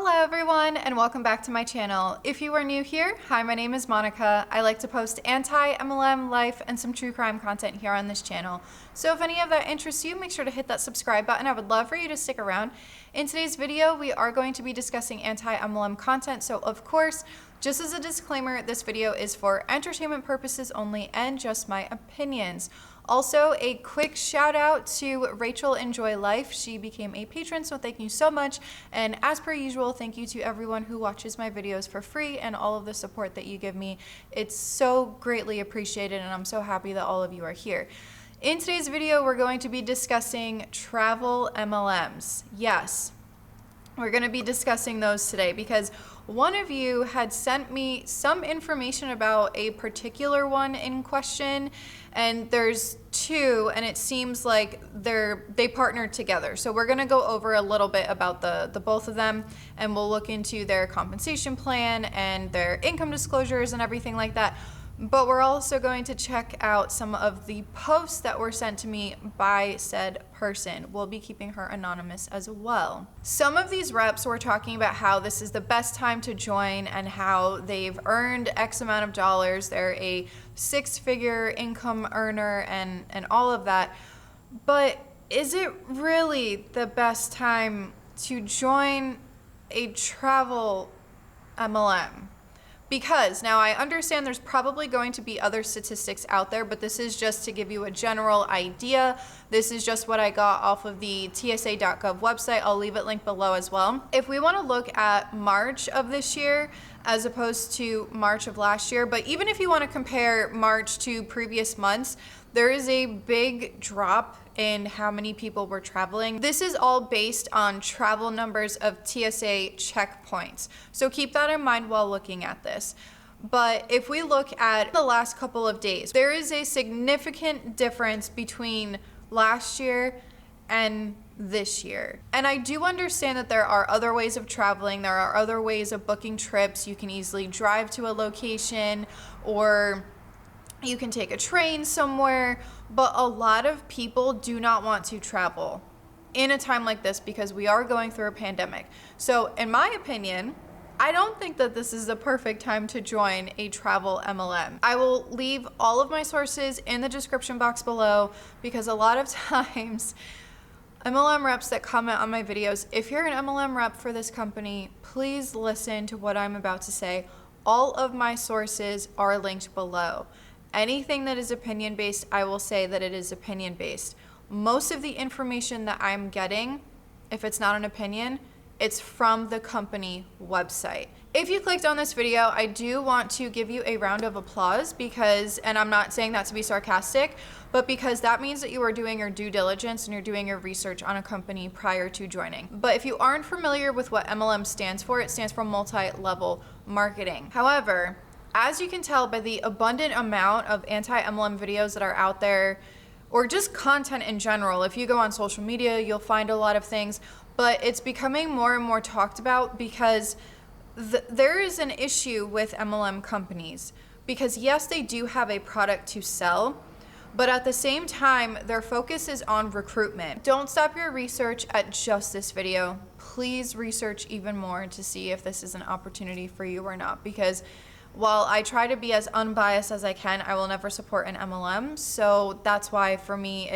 Hello everyone and welcome back to my channel. If you are new here, hi, my name is Monica. I like to post anti-MLM, life, and some true crime content here on this channel. So if any of that interests you, make sure to hit that subscribe button. I would love for you to stick around. In today's video, we are going to be discussing anti-MLM content. So of course, just as a disclaimer, this video is for entertainment purposes only and just my opinions. Also, a quick shout out to Rachel Enjoy Life. She became a patron, so thank you so much. And as per usual, thank you to everyone who watches my videos for free and all of the support that you give me. It's so greatly appreciated, and I'm so happy that all of you are here. In today's video, we're going to be discussing travel MLMs. Yes, we're going to be discussing those today because one of you had sent me some information about a particular one in question, and there's two, and it seems like they partnered together. So we're going to go over a little bit about the both of them, and we'll look into their compensation plan and their income disclosures and everything like that. But we're also going to check out some of the posts that were sent to me by said person. We'll be keeping her anonymous as well. Some of these reps were talking about how this is the best time to join and how they've earned X amount of dollars. They're a six-figure income earner and all of that. But is it really the best time to join a travel MLM? Because now I understand there's probably going to be other statistics out there, but this is just to give you a general idea. This is just what I got off of the TSA.gov website. I'll leave it linked below as well. If we want to look at March of this year as opposed to March of last year, but even if you want to compare March to previous months, there is a big drop in how many people were traveling. This is all based on travel numbers of TSA checkpoints. So keep that in mind while looking at this. But if we look at the last couple of days, there is a significant difference between last year and this year. And I do understand that there are other ways of traveling. There are other ways of booking trips. You can easily drive to a location, or you can take a train somewhere, but a lot of people do not want to travel in a time like this because we are going through a pandemic. So in my opinion, I don't think that this is the perfect time to join a travel MLM. I will leave all of my sources in the description box below because a lot of times MLM reps that comment on my videos, if you're an MLM rep for this company, please listen to what I'm about to say. All of my sources are linked below. Anything that is opinion-based, I will say that it is opinion-based. Most of the information that I'm getting, if it's not an opinion, it's from the company website. If you clicked on this video, I do want to give you a round of applause because, and I'm not saying that to be sarcastic, but because that means that you are doing your due diligence and you're doing your research on a company prior to joining. But if you aren't familiar with what MLM stands for, it stands for multi-level marketing. However, as you can tell by the abundant amount of anti-MLM videos that are out there, or just content in general, if you go on social media, you'll find a lot of things, but it's becoming more and more talked about because there is an issue with MLM companies. Because yes, they do have a product to sell, but at the same time, their focus is on recruitment. Don't stop your research at just this video. Please research even more to see if this is an opportunity for you or not, because while I try to be as unbiased as I can, I will never support an MLM. So that's why for me,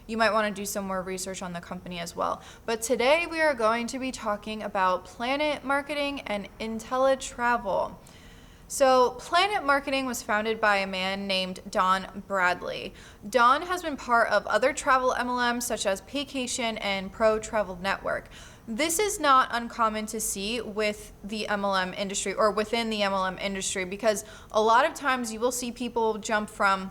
you might want to do some more research on the company as well. But today we are going to be talking about PlanNet Marketing and Inteletravel. So PlanNet Marketing was founded by a man named Don Bradley. Don has been part of other travel MLMs such as Vacation and Pro Travel Network. This is not uncommon to see with the MLM industry or within the MLM industry, because a lot of times you will see people jump from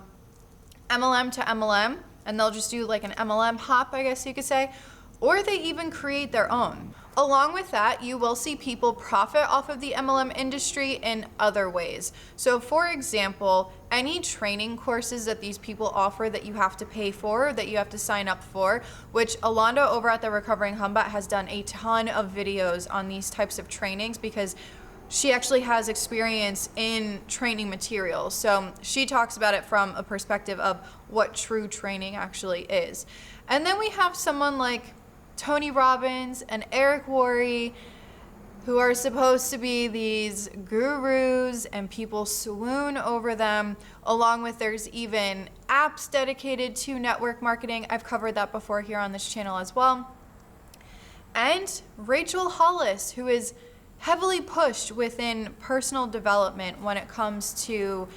MLM to MLM and they'll just do like an MLM hop, I guess you could say, or they even create their own. Along with that, you will see people profit off of the MLM industry in other ways. So for example, any training courses that these people offer that you have to pay for, that you have to sign up for, which Alonda over at the Recovering Humbot has done a ton of videos on these types of trainings because she actually has experience in training materials. So she talks about it from a perspective of what true training actually is. And then we have someone like Tony Robbins and Eric Worre who are supposed to be these gurus and people swoon over them, along with there's even apps dedicated to network marketing. I've covered that before here on this channel as well. And Rachel Hollis, who is heavily pushed within personal development when it comes to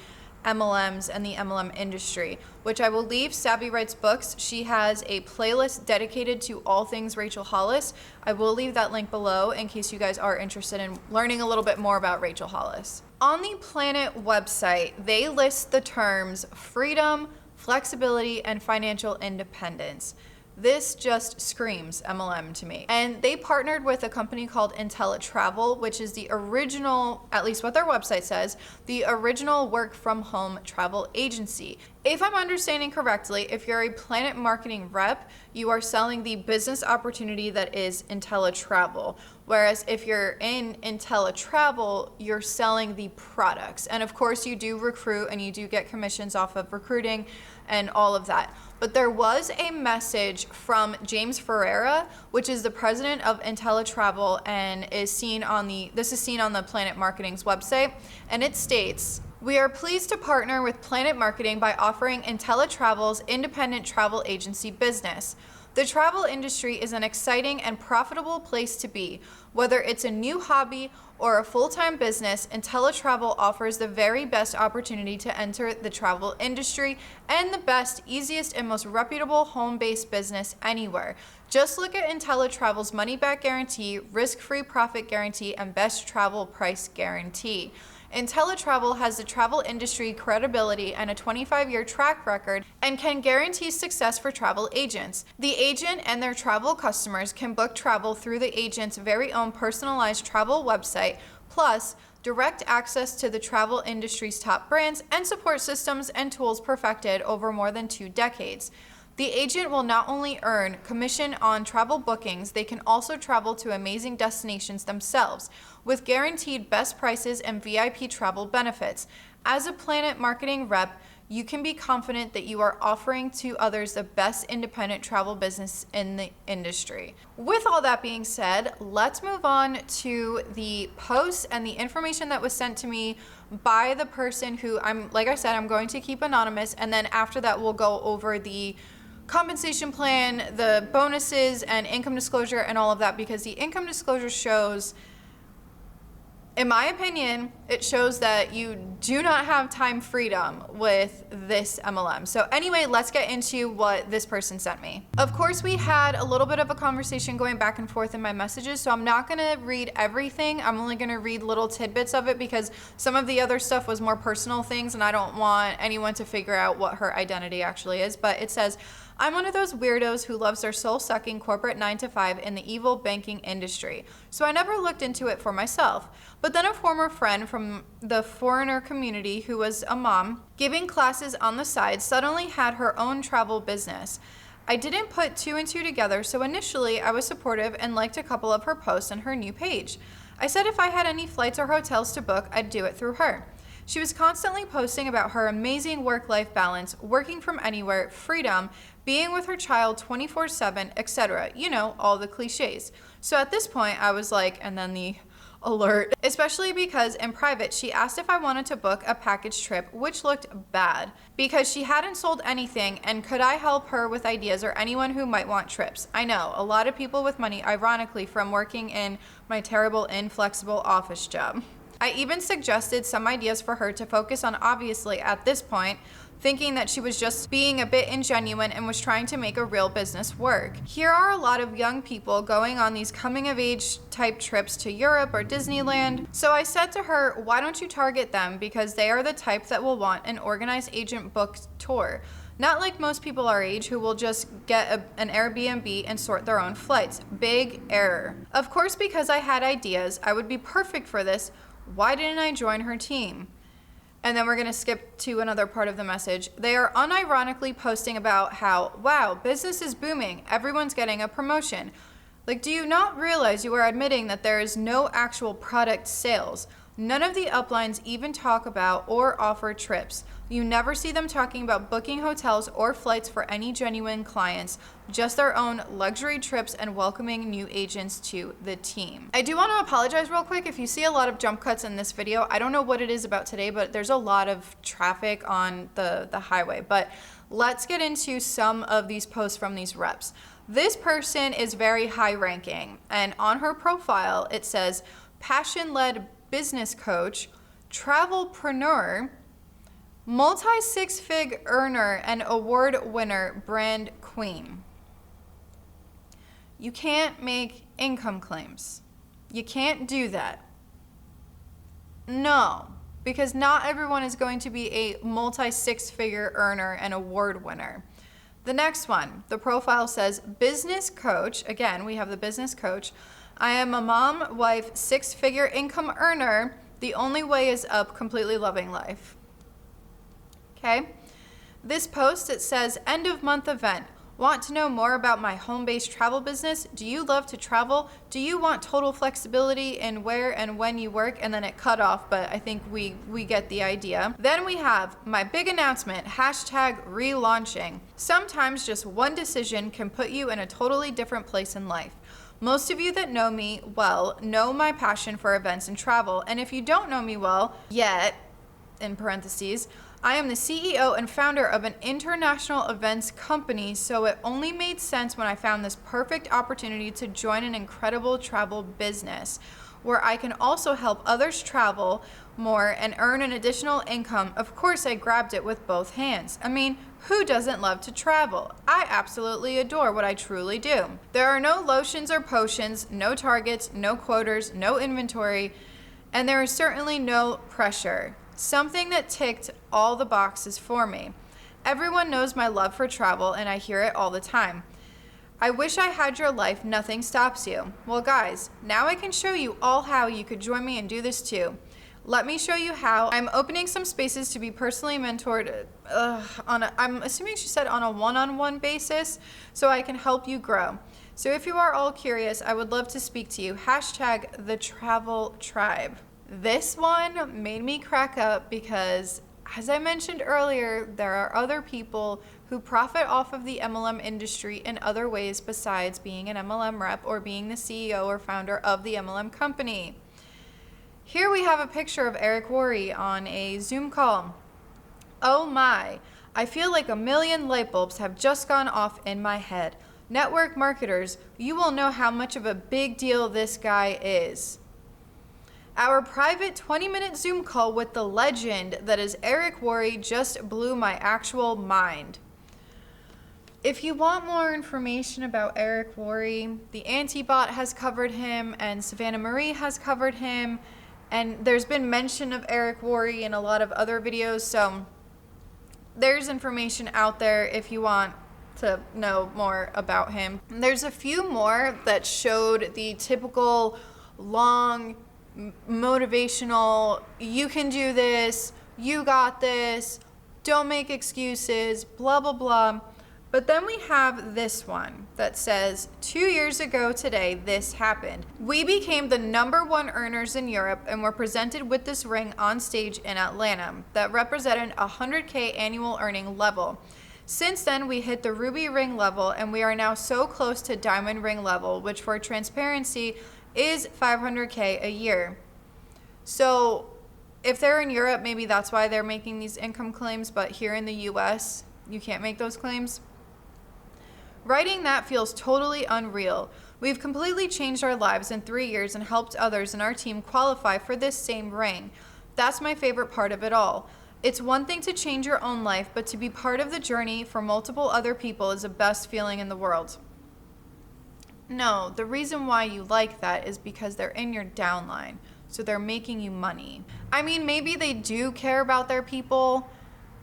MLMs and the MLM industry, which I will leave. Savvy Writes Books. She has a playlist dedicated to all things Rachel Hollis. I will leave that link below in case you guys are interested in learning a little bit more about Rachel Hollis. On the PlanNet website, they list the terms freedom, flexibility, and financial independence. This just screams MLM to me. And they partnered with a company called Inteletravel, which is the original, at least what their website says, the original work from home travel agency. If I'm understanding correctly, if you're a PlanNet marketing rep, you are selling the business opportunity that is Inteletravel. Whereas if you're in Inteletravel, you're selling the products. And of course you do recruit and you do get commissions off of recruiting and all of that. But there was a message from James Ferreira, which is the president of Inteletravel, and is seen on the PlanNet Marketing's website, and it states, "We are pleased to partner with PlanNet Marketing by offering Inteletravel's independent travel agency business. The travel industry is an exciting and profitable place to be. Whether it's a new hobby or a full-time business, Inteletravel offers the very best opportunity to enter the travel industry and the best, easiest, and most reputable home-based business anywhere. Just look at Inteletravel's money-back guarantee, risk-free profit guarantee, and best travel price guarantee. Inteletravel has the travel industry credibility and a 25-year track record and can guarantee success for travel agents. The agent and their travel customers can book travel through the agent's very own personalized travel website, plus direct access to the travel industry's top brands and support systems and tools perfected over more than 2 decades. The agent will not only earn commission on travel bookings, they can also travel to amazing destinations themselves, with guaranteed best prices and VIP travel benefits. As a PlanNet marketing rep, you can be confident that you are offering to others the best independent travel business in the industry." With all that being said, let's move on to the post and the information that was sent to me by the person who like I said, I'm going to keep anonymous, and then after that we'll go over the compensation plan, the bonuses, and income disclosure and all of that, because the income disclosure shows, in my opinion, it shows that you do not have time freedom with this MLM. So anyway, let's get into what this person sent me. Of course, we had a little bit of a conversation going back and forth in my messages, so I'm not gonna read everything. I'm only gonna read little tidbits of it because some of the other stuff was more personal things and I don't want anyone to figure out what her identity actually is. But it says, "I'm one of those weirdos who loves their soul-sucking corporate 9-to-5 in the evil banking industry, so I never looked into it for myself. But then a former friend from the foreigner community who was a mom giving classes on the side suddenly had her own travel business. I didn't put 2 and 2 together, so initially I was supportive and liked a couple of her posts on her new page. I said if I had any flights or hotels to book, I'd do it through her. She was constantly posting about her amazing work-life balance, working from anywhere, freedom, being with her child 24/7, etc. You know, all the cliches. So at this point, I was like," and then the alert, "especially because in private, she asked if I wanted to book a package trip, which looked bad, because she hadn't sold anything, and could I help her with ideas or anyone who might want trips? I know, a lot of people with money, ironically, from working in my terrible, inflexible office job. I even suggested some ideas for her to focus on, obviously, at this point, thinking that she was just being a bit ingenuine and was trying to make a real business work. Here are a lot of young people going on these coming-of-age type trips to Europe or Disneyland. So I said to her, why don't you target them, because they are the type that will want an organized agent booked tour. Not like most people our age who will just get an Airbnb and sort their own flights. Big error. Of course, because I had ideas, I would be perfect for this. Why didn't I join her team?" And then we're going to skip to another part of the message. "They are unironically posting about how, wow, business is booming. Everyone's getting a promotion. Like, do you not realize you are admitting that there is no actual product sales? None of the uplines even talk about or offer trips. You never see them talking about booking hotels or flights for any genuine clients, just their own luxury trips and welcoming new agents to the team. I do want to apologize real quick if you see a lot of jump cuts in this video. I don't know what it is about today, but there's a lot of traffic on the highway. But let's get into some of these posts from these reps. This person is very high ranking, and on her profile it says passion-led business coach, travelpreneur, multi-six-fig earner, and award winner brand queen. You can't make income claims. You can't do that. No, because not everyone is going to be a multi-six-figure earner and award winner. The next one, the profile says business coach. Again, we have the business coach. I am a mom, wife, six-figure income earner. The only way is up, completely loving life. Okay. This post, it says end of month event. Want to know more about my home-based travel business? Do you love to travel? Do you want total flexibility in where and when you work? And then it cut off, but I think we get the idea. Then we have my big announcement, hashtag relaunching. Sometimes just one decision can put you in a totally different place in life. Most of you that know me well know my passion for events and travel. And if you don't know me well yet, in parentheses, I am the CEO and founder of an international events company, so it only made sense when I found this perfect opportunity to join an incredible travel business where I can also help others travel more and earn an additional income. Of course, I grabbed it with both hands. I mean, who doesn't love to travel? I absolutely adore what I truly do. There are no lotions or potions, no targets, no quotas, no inventory, and there is certainly no pressure. Something that ticked all the boxes for me. Everyone knows my love for travel, and I hear it all the time. I wish I had your life, nothing stops you. Well guys, now I can show you all how you could join me and do this too. Let me show you how. I'm opening some spaces to be personally mentored I'm assuming she said on a one-on-one basis, so I can help you grow. So if you are all curious, I would love to speak to you. Hashtag the travel tribe. This one made me crack up because, as I mentioned earlier, there are other people who profit off of the MLM industry in other ways besides being an MLM rep or being the CEO or founder of the MLM company. Here we have a picture of Eric Worre on a Zoom call. Oh my, I feel like a million light bulbs have just gone off in my head. Network marketers, you will know how much of a big deal this guy is. Our private 20-minute Zoom call with the legend that is Eric Worre just blew my actual mind. If you want more information about Eric Worre, the Antibot has covered him and Savannah Marie has covered him, and there's been mention of Eric Worre in a lot of other videos, so there's information out there if you want to know more about him. There's a few more that showed the typical long motivational, you can do this, you got this, don't make excuses, blah, blah, blah. But then we have this one that says, 2 years ago today, this happened. We became the #1 earners in Europe and were presented with this ring on stage in Atlanta that represented a 100K annual earning level. Since then, we hit the ruby ring level and we are now so close to diamond ring level, which for transparency is 500K a year. So if they're in Europe, maybe that's why they're making these income claims, but here in the US, you can't make those claims. Writing that feels totally unreal. We've completely changed our lives in 3 years and helped others in our team qualify for this same ring. That's my favorite part of it all. It's one thing to change your own life, but to be part of the journey for multiple other people is the best feeling in the world. No, the reason why you like that is because they're in your downline, so they're making you money. I mean, maybe they do care about their people,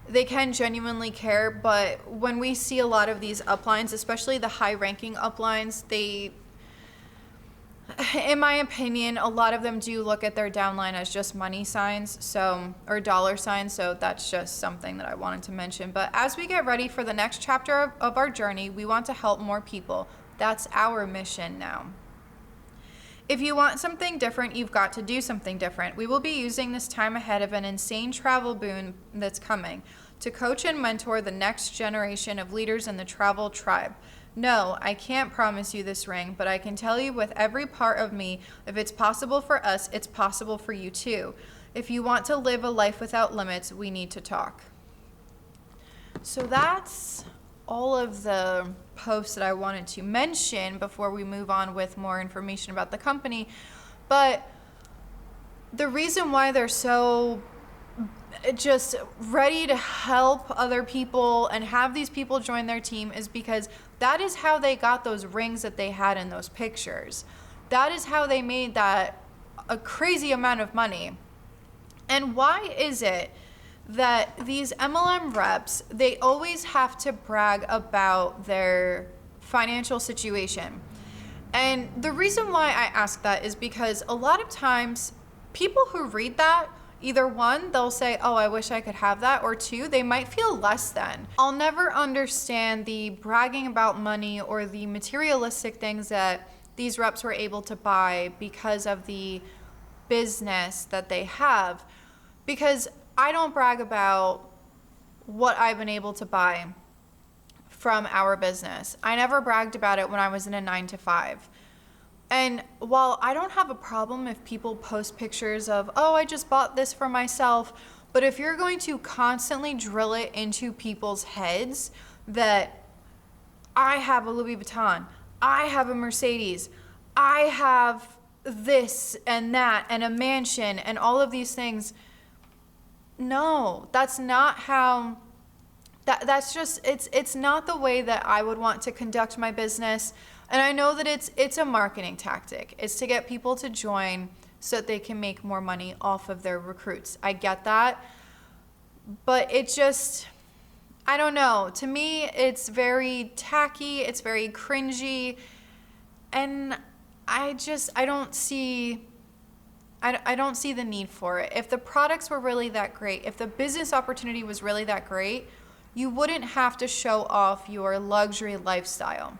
they can genuinely care, but when we see a lot of these uplines, especially the high-ranking uplines, they, in my opinion, a lot of them do look at their downline as just money signs, so, or dollar signs, so that's just something that I wanted to mention. But as we get ready for the next chapter of our journey, we want to help more people. That's our mission now. If you want something different, you've got to do something different. We will be using this time ahead of an insane travel boom that's coming to coach and mentor the next generation of leaders in the travel tribe. No, I can't promise you this ring, but I can tell you with every part of me, if it's possible for us, it's possible for you too. If you want to live a life without limits, we need to talk. So that's all of the posts that I wanted to mention before we move on with more information about the company. But the reason why they're so just ready to help other people and have these people join their team is because that is how they got those rings that they had in those pictures. That is how they made that a crazy amount of money. And why is it that these MLM reps, they always have to brag about their financial situation? And the reason why I ask that is because a lot of times people who read that, either one, they'll say, oh, I wish I could have that, or two, they might feel less than. I'll never understand the bragging about money or the materialistic things that these reps were able to buy because of the business that they have, because I don't brag about what I've been able to buy from our business. I never bragged about it when I was in a 9-to-5. And while I don't have a problem if people post pictures of, oh, I just bought this for myself, but if you're going to constantly drill it into people's heads that I have a Louis Vuitton, I have a Mercedes, I have this and that and a mansion and all of these things, no, that's not how, that's just, it's not the way that I would want to conduct my business. And I know that it's a marketing tactic. It's to get people to join so that they can make more money off of their recruits. I get that. But it just, I don't know. To me, it's very tacky. It's very cringy. And I don't see the need for it. If the products were really that great, if the business opportunity was really that great, you wouldn't have to show off your luxury lifestyle.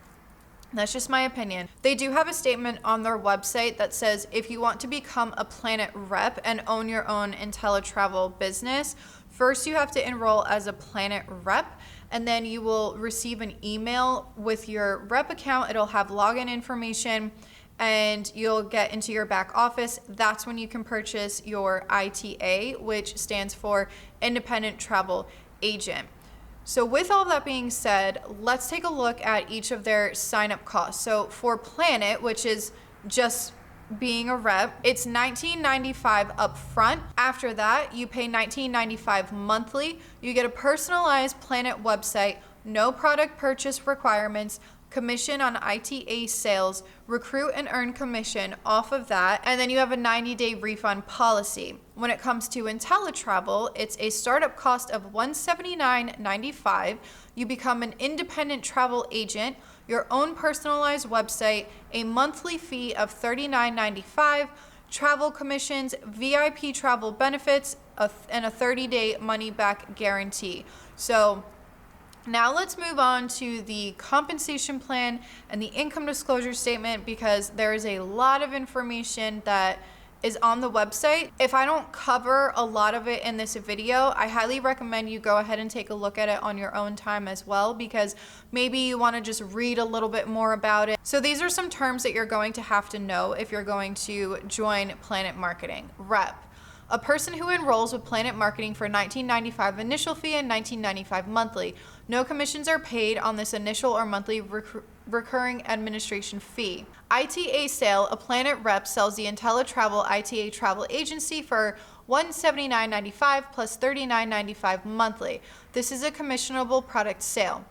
That's just my opinion. They do have a statement on their website that says if you want to become a PlanNet rep and own your own Inteletravel business, first you have to enroll as a PlanNet rep, and then you will receive an email with your rep account. It'll have login information, and you'll get into your back office. That's when you can purchase your ITA, which stands for Independent Travel Agent. So with all that being said, let's take a look at each of their sign-up costs. So for PlanNet, which is just being a rep, it's $19.95 up front. After that, you pay $19.95 monthly. You get a personalized PlanNet website, no product purchase requirements, commission on ITA sales, recruit and earn commission off of that, and then you have a 90-day refund policy. When it comes to Inteletravel, it's a startup cost of $179.95. You become an independent travel agent, your own personalized website, a monthly fee of $39.95, travel commissions, VIP travel benefits, and a 30-day money-back guarantee. So now let's move on to the compensation plan and the income disclosure statement, because there is a lot of information that is on the website. If I don't cover a lot of it in this video, I highly recommend you go ahead and take a look at it on your own time as well, because maybe you want to just read a little bit more about it. So these are some terms that you're going to have to know if you're going to join PlanNet Marketing. Rep. A person who enrolls with PlanNet Marketing for $19.95 initial fee and $19.95 monthly. No commissions are paid on this initial or monthly recurring administration fee. ITA sale. A PlanNet rep sells the Inteletravel ITA travel agency for $179.95 plus $39.95 monthly. This is a commissionable product sale.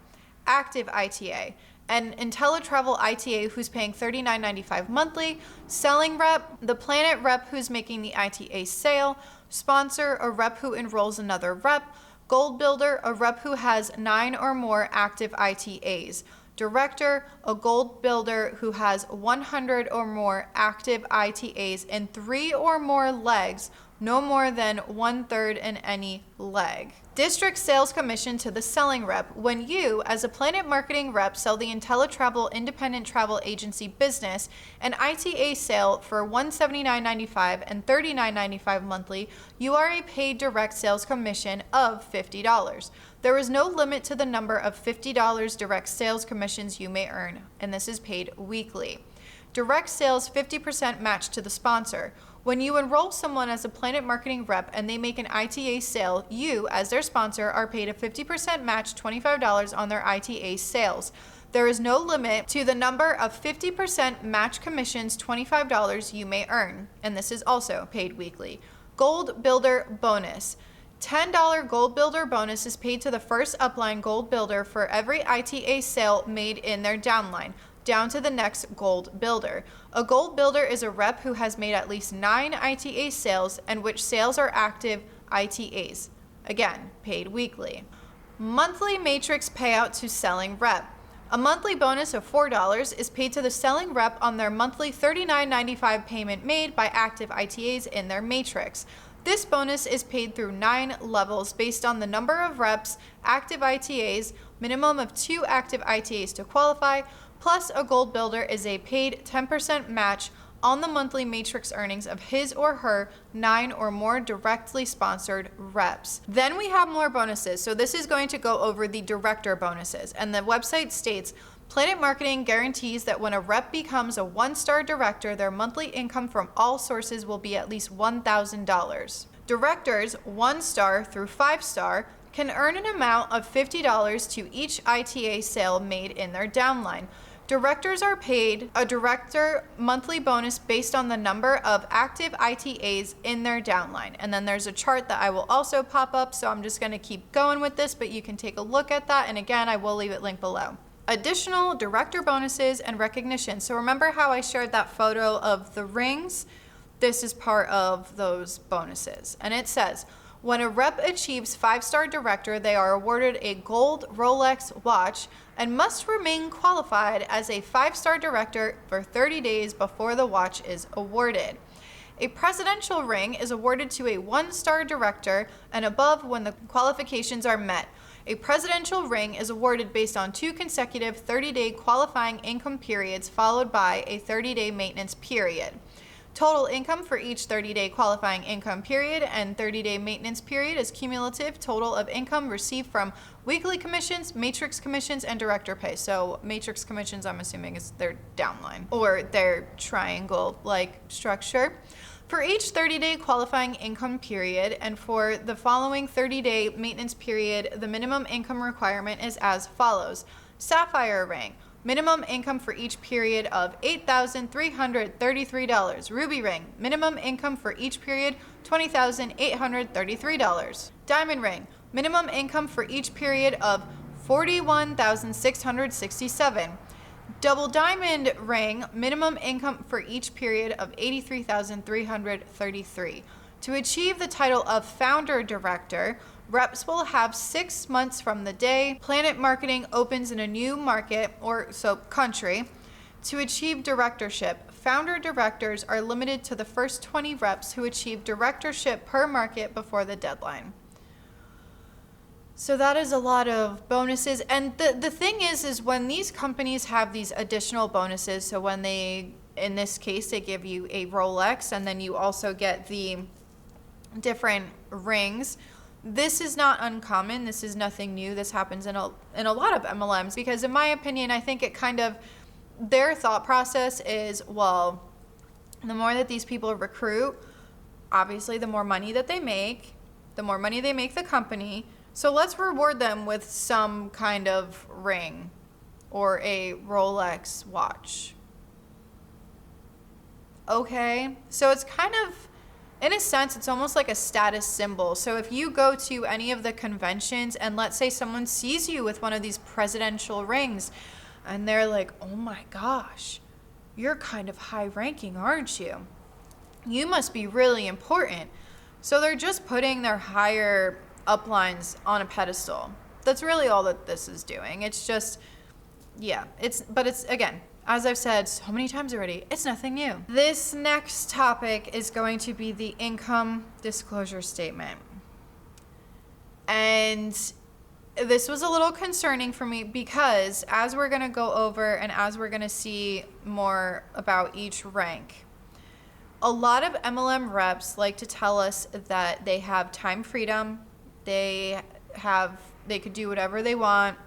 Active ITA. An Inteletravel ITA who's paying $39.95 monthly. Selling rep, the PlanNet rep who's making the ITA sale. Sponsor, a rep who enrolls another rep. Gold builder, a rep who has 9 or more active ITAs. director, a gold builder who has 100 or more active ITAs and 3 or more legs, no more than 1/3 in any leg. District sales commission to the selling rep. When you, as a PlanNet Marketing rep, sell the Inteletravel independent travel agency business, an ITA sale for $179.95 and $39.95 monthly, you are a paid direct sales commission of $50. There is no limit to the number of $50 direct sales commissions you may earn, and this is paid weekly. Direct sales 50% match to the sponsor. When you enroll someone as a PlanNet Marketing rep and they make an ITA sale, you, as their sponsor, are paid a 50% match, $25 on their ITA sales. There is no limit to the number of 50% match commissions, $25 you may earn, and this is also paid weekly. Gold Builder Bonus. $10 Gold Builder bonus is paid to the first upline Gold Builder for every ITA sale made in their downline, down to the next Gold Builder. A Gold Builder is a rep who has made at least 9 ITA sales and which sales are active ITAs. Again, paid weekly. Monthly matrix payout to selling rep. A monthly bonus of $4 is paid to the selling rep on their monthly $39.95 payment made by active ITAs in their matrix. This bonus is paid through 9 levels based on the number of reps, active ITAs, minimum of 2 active ITAs to qualify, plus a Gold Builder is a paid 10% match on the monthly matrix earnings of his or her 9 or more directly sponsored reps. Then we have more bonuses. So this is going to go over the director bonuses. And the website states, PlanNet Marketing guarantees that when a rep becomes a 1-star director, their monthly income from all sources will be at least $1,000. Directors 1-star through 5-star can earn an amount of $50 to each ITA sale made in their downline. Directors are paid a director monthly bonus based on the number of active ITAs in their downline. And then there's a chart that I will also pop up, so I'm just going to keep going with this, but you can take a look at that. And again, I will leave it linked below. Additional director bonuses and recognition. So remember how I shared that photo of the rings? This is part of those bonuses. And it says, when a rep achieves 5-star director, they are awarded a gold Rolex watch and must remain qualified as a 5-star director for 30 days before the watch is awarded. A presidential ring is awarded to a 1-star director and above when the qualifications are met. A presidential ring is awarded based on 2 consecutive 30-day qualifying income periods followed by a 30-day maintenance period. Total income for each 30-day qualifying income period and 30-day maintenance period is cumulative total of income received from weekly commissions, matrix commissions, and director pay. So matrix commissions, I'm assuming, is their downline or their triangle-like structure. For each 30-day qualifying income period and for the following 30-day maintenance period, the minimum income requirement is as follows. Sapphire ring. Minimum income for each period of $8,333. Ruby ring. Minimum income for each period, $20,833. Diamond ring. Minimum income for each period of $41,667. Double diamond ring. Minimum income for each period of $83,333. To achieve the title of founder director, reps will have 6 months from the day PlanNet Marketing opens in a new market or country to achieve directorship. Founder directors are limited to the first 20 reps who achieve directorship per market before the deadline. So that is a lot of bonuses. And the thing is when these companies have these additional bonuses, so when they, in this case, they give you a Rolex and then you also get the different rings. This is not uncommon. This is nothing new. This happens in a lot of MLMs because in my opinion, I think it kind of, their thought process is, well, the more that these people recruit, obviously the more money that they make, the more money they make the company. So let's reward them with some kind of ring or a Rolex watch. Okay, so it's kind of, in a sense, it's almost like a status symbol. So if you go to any of the conventions and let's say someone sees you with one of these presidential rings and they're like, oh my gosh, you're kind of high ranking, aren't you? You must be really important. So they're just putting their higher uplines on a pedestal. That's really all that this is doing. It's just yeah, but it's again, as I've said so many times already, it's nothing new. This next topic is going to be the income disclosure statement. And this was a little concerning for me because as we're going to go over and as we're going to see more about each rank, a lot of MLM reps like to tell us that they have time freedom, they could do whatever they want,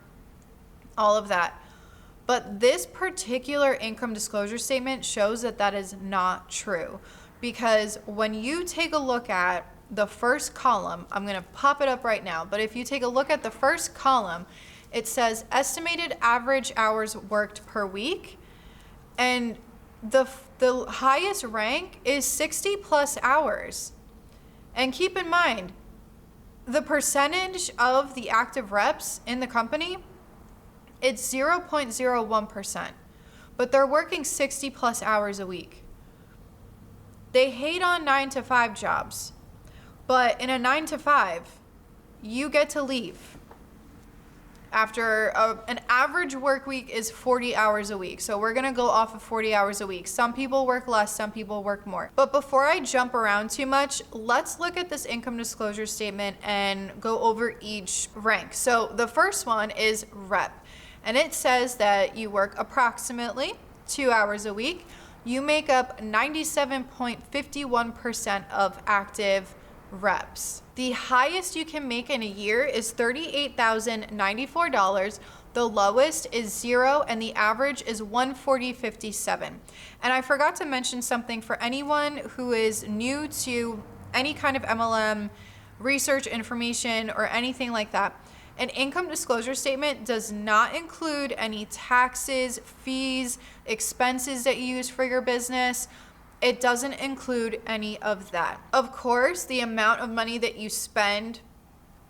all of that. But this particular income disclosure statement shows that that is not true, because when you take a look at the first column, I'm going to pop it up right now, but if you take a look at the first column, it says estimated average hours worked per week, and the highest rank is 60 plus hours. And keep in mind, the percentage of the active reps in the company, it's 0.01%, but they're working 60 plus hours a week. They hate on 9-to-5 jobs, but in a 9-to-5, you get to leave. After an average work week is 40 hours a week. So we're gonna go off of 40 hours a week. Some people work less, some people work more. But before I jump around too much, let's look at this income disclosure statement and go over each rank. So the first one is rep. And it says that you work approximately 2 hours a week. You make up 97.51% of active reps. The highest you can make in a year is $38,094. The lowest is 0, and the average is $140.57. And I forgot to mention something for anyone who is new to any kind of MLM research information or anything like that. An income disclosure statement does not include any taxes, fees, expenses that you use for your business. It doesn't include any of that. Of course, the amount of money that you spend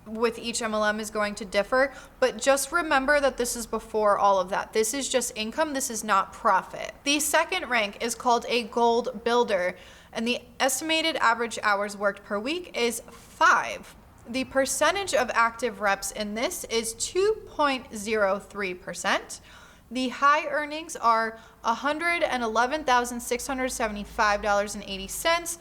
with each MLM is going to differ, but just remember that this is before all of that. This is just income, this is not profit. The second rank is called a gold builder, and the estimated average hours worked per week is 5. The percentage of active reps in this is 2.03%. The high earnings are $111,675.80.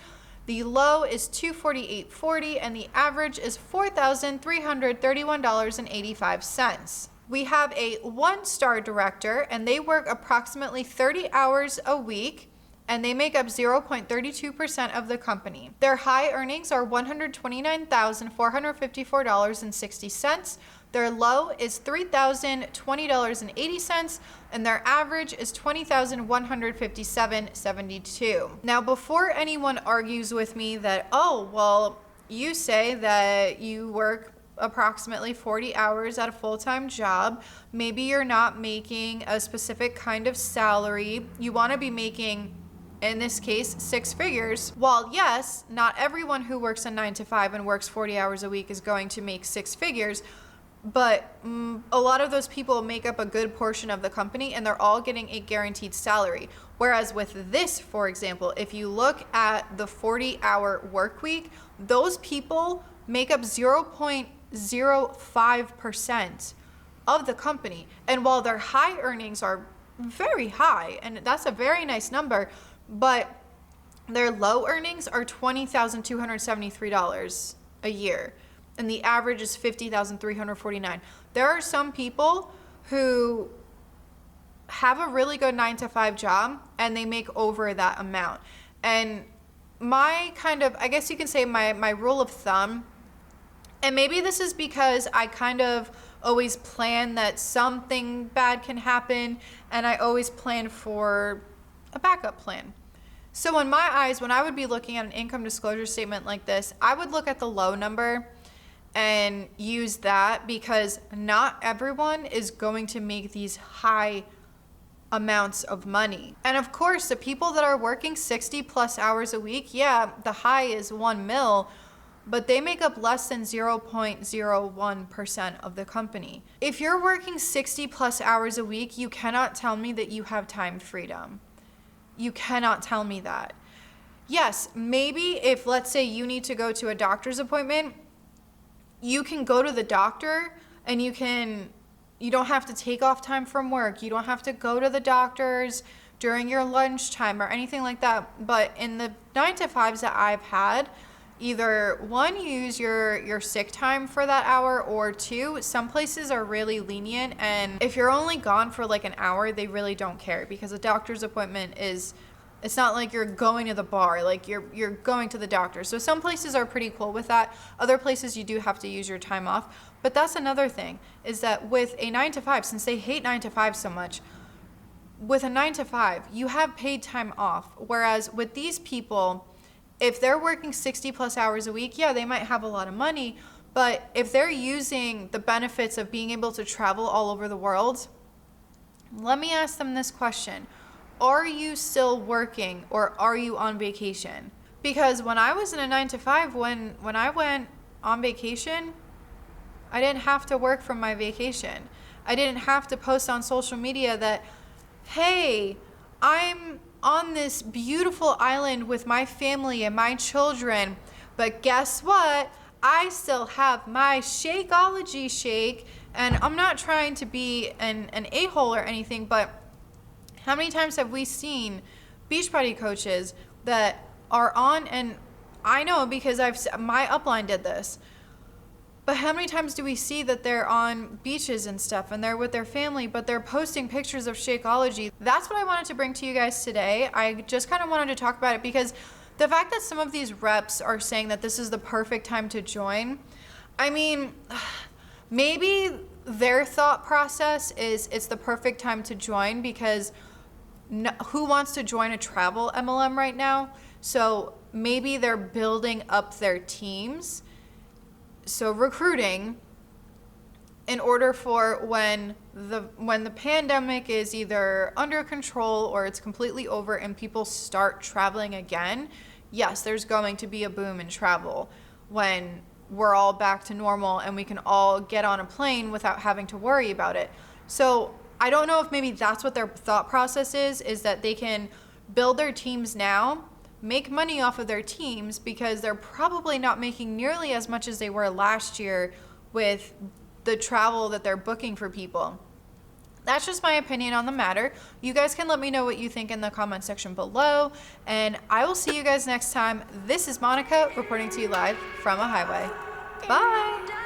The low is $248.40, and the average is $4,331.85. We have a 1-star director, and they work approximately 30 hours a week, and they make up 0.32% of the company. Their high earnings are $129,454.60. Their low is $3,020.80, and their average is $20,157.72. Now, before anyone argues with me that, oh, well, you say that you work approximately 40 hours at a full-time job, maybe you're not making a specific kind of salary, you want to be making, in this case, 6 figures. While yes, not everyone who works a 9-to-5 and works 40 hours a week is going to make 6 figures, but a lot of those people make up a good portion of the company, and they're all getting a guaranteed salary. Whereas with this, for example, if you look at the 40-hour work week, those people make up 0.05% of the company. And while their high earnings are very high, and that's a very nice number, but their low earnings are $20,273 a year, and the average is $50,349. There are some people who have a really good 9-to-5 job and they make over that amount. And my kind of, I guess you can say my rule of thumb, and maybe this is because I kind of always plan that something bad can happen, and I always plan for a backup plan. So in my eyes, when I would be looking at an income disclosure statement like this, I would look at the low number and use that, because not everyone is going to make these high amounts of money. And of course, the people that are working 60 plus hours a week, yeah, the high is 1 mil, but they make up less than 0.01% of the company. If you're working 60 plus hours a week, you cannot tell me that you have time freedom. You cannot tell me that. Yes, maybe if, let's say, you need to go to a doctor's appointment, you can go to the doctor and you can You don't have to take off time from work. You don't have to go to the doctors during your lunchtime or anything like that. But in the 9-to-5s that I've had, either one, you use your sick time for that hour, or two, some places are really lenient, and if you're only gone for like an hour, they really don't care, because a doctor's appointment is, it's not like you're going to the bar, like you're going to the doctor. So some places are pretty cool with that. Other places you do have to use your time off. But that's another thing, is that with a 9-to-5, since they hate 9-to-5 so much, with a 9-to-5, you have paid time off. Whereas with these people, if they're working 60 plus hours a week, yeah, they might have a lot of money, but if they're using the benefits of being able to travel all over the world, let me ask them this question. Are you still working, or are you on vacation? Because when I was in a 9-to-5, when I went on vacation, I didn't have to work from my vacation. I didn't have to post on social media that, hey, I'm on this beautiful island with my family and my children, but guess what? I still have my Shakeology shake. And I'm not trying to be an a-hole or anything, but how many times have we seen Beachbody coaches that are on, and I know because my upline did this, but how many times do we see that they're on beaches and stuff and they're with their family, but they're posting pictures of Shakeology? That's what I wanted to bring to you guys today. I just kind of wanted to talk about it because the fact that some of these reps are saying that this is the perfect time to join, I mean, maybe their thought process is it's the perfect time to join because who wants to join a travel MLM right now? So maybe they're building up their teams. So recruiting, in order for when the pandemic is either under control or it's completely over and people start traveling again, yes, there's going to be a boom in travel when we're all back to normal and we can all get on a plane without having to worry about it. So I don't know if maybe that's what their thought process is that they can build their teams now, make money off of their teams, because they're probably not making nearly as much as they were last year with the travel that they're booking for people. That's just my opinion on the matter. You guys can let me know what you think in the comment section below, and I will see you guys next time. This is Monica reporting to you live from a highway. Bye!